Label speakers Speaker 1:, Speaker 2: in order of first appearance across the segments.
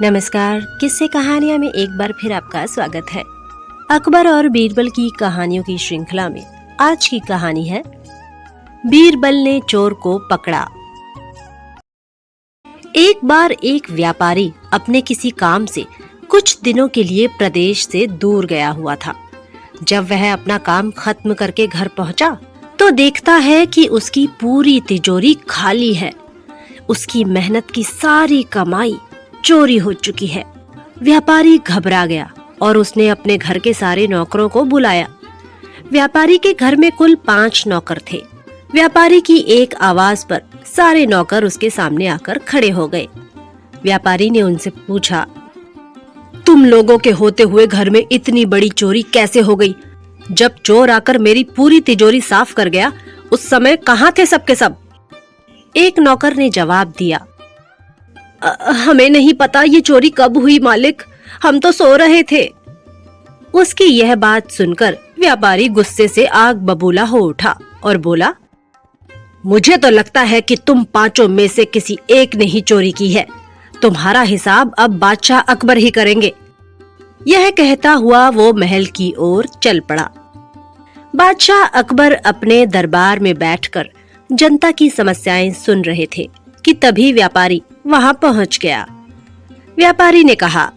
Speaker 1: नमस्कार। किस्से कहानियां में एक बार फिर आपका स्वागत है। अकबर और बीरबल की कहानियों की श्रृंखला में आज की कहानी है बीरबल ने चोर को पकड़ा। एक बार एक व्यापारी अपने किसी काम से कुछ दिनों के लिए प्रदेश से दूर गया हुआ था। जब वह अपना काम खत्म करके घर पहुंचा तो देखता है कि उसकी पूरी तिजोरी खाली है। उसकी मेहनत की सारी कमाई चोरी हो चुकी है। व्यापारी घबरा गया और उसने अपने घर के सारे नौकरों को बुलाया। व्यापारी के घर में कुल 5 नौकर थे। व्यापारी की एक आवाज पर सारे नौकर उसके सामने आकर खड़े हो गए। व्यापारी ने उनसे पूछा, तुम लोगों के होते हुए घर में इतनी बड़ी चोरी कैसे हो गई? जब चोर आकर मेरी पूरी तिजोरी साफ कर गया, उस समय कहाँ थे सबके सब? एक नौकर ने जवाब दिया, हमें नहीं पता ये चोरी कब हुई मालिक, हम तो सो रहे थे। उसकी यह बात सुनकर व्यापारी गुस्से से आग बबूला हो उठा और बोला, मुझे तो लगता है कि तुम 5 में से किसी एक ने ही चोरी की है। तुम्हारा हिसाब अब बादशाह अकबर ही करेंगे। यह कहता हुआ वो महल की ओर चल पड़ा। बादशाह अकबर अपने दरबार में बैठकर जनता की समस्याएं सुन रहे थे कि तभी व्यापारी वहां पहुंच गया। व्यापारी ने कहा,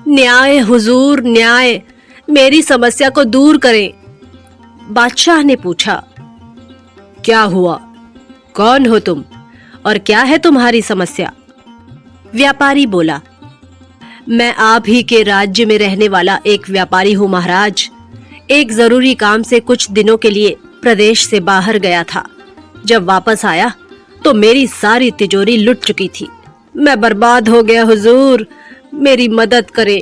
Speaker 1: न्याय हुजूर, न्याय, मेरी समस्या को दूर करें। बादशाह ने पूछा, क्या हुआ? कौन हो तुम और क्या है तुम्हारी समस्या? व्यापारी बोला, मैं आप ही के राज्य में रहने वाला एक व्यापारी हूँ महाराज। एक जरूरी काम से कुछ दिनों के लिए प्रदेश से बाहर गया था। जब वापस आया तो मेरी सारी तिजोरी लुट चुकी थी। मैं बर्बाद हो गया हुजूर, मेरी मदद करें।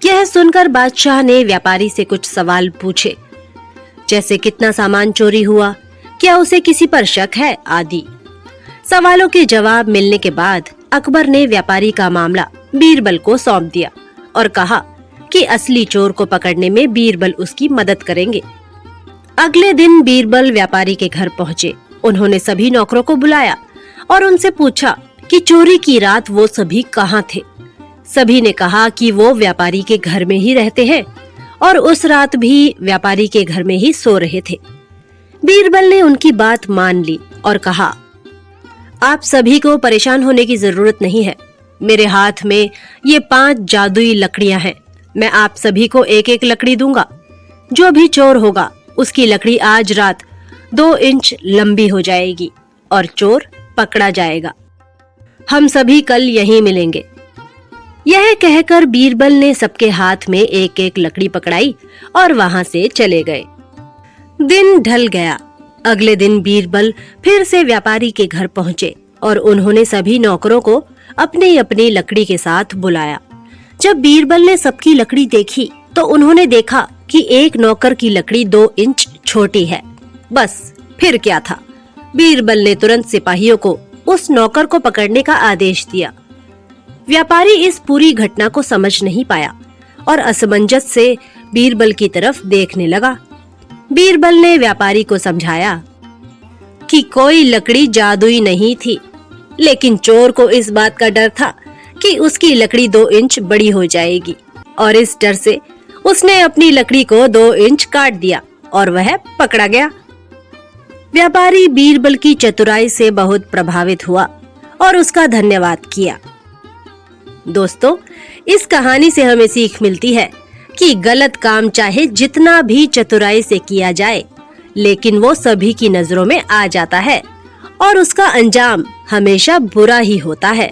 Speaker 1: यह सुनकर बादशाह ने व्यापारी से कुछ सवाल पूछे, जैसे कितना सामान चोरी हुआ, क्या उसे किसी पर शक है आदि। सवालों के जवाब मिलने के बाद अकबर ने व्यापारी का मामला बीरबल को सौंप दिया और कहा कि असली चोर को पकड़ने में बीरबल उसकी मदद करेंगे। अगले दिन बीरबल व्यापारी के घर पहुंचे। उन्होंने सभी नौकरों को बुलाया और उनसे पूछा कि चोरी की रात वो सभी कहाँ थे। सभी ने कहा कि वो व्यापारी के घर में ही रहते हैं और उस रात भी व्यापारी के घर में ही सो रहे थे। बीरबल ने उनकी बात मान ली और कहा, आप सभी को परेशान होने की जरूरत नहीं है। मेरे हाथ में ये 5 जादुई लकड़ियां हैं। मैं आप सभी को एक एक लकड़ी दूंगा। जो भी चोर होगा उसकी लकड़ी आज रात 2 इंच लंबी हो जाएगी और चोर पकड़ा जाएगा। हम सभी कल यहीं मिलेंगे। यह कहकर बीरबल ने सबके हाथ में एक एक लकड़ी पकड़ाई और वहां से चले गए। दिन ढल गया। अगले दिन बीरबल फिर से व्यापारी के घर पहुंचे और उन्होंने सभी नौकरों को अपनी अपनी लकड़ी के साथ बुलाया। जब बीरबल ने सबकी लकड़ी देखी तो उन्होंने देखा कि एक नौकर की लकड़ी 2 इंच छोटी है। बस फिर क्या था? बीरबल ने तुरंत सिपाहियों को उस नौकर को पकड़ने का आदेश दिया। व्यापारी इस पूरी घटना को समझ नहीं पाया और असमंजस से बीरबल की तरफ देखने लगा। बीरबल ने व्यापारी को समझाया कि कोई लकड़ी जादुई नहीं थी, लेकिन चोर को इस बात का डर था कि उसकी लकड़ी 2 इंच बड़ी हो जाएगी और इस डर से उसने अपनी लकड़ी को 2 इंच काट दिया और वह पकड़ा गया। व्यापारी बीरबल की चतुराई से बहुत प्रभावित हुआ और उसका धन्यवाद किया। दोस्तों, इस कहानी से हमें सीख मिलती है कि गलत काम चाहे जितना भी चतुराई से किया जाए, लेकिन वो सभी की नजरों में आ जाता है और उसका अंजाम हमेशा बुरा ही होता है।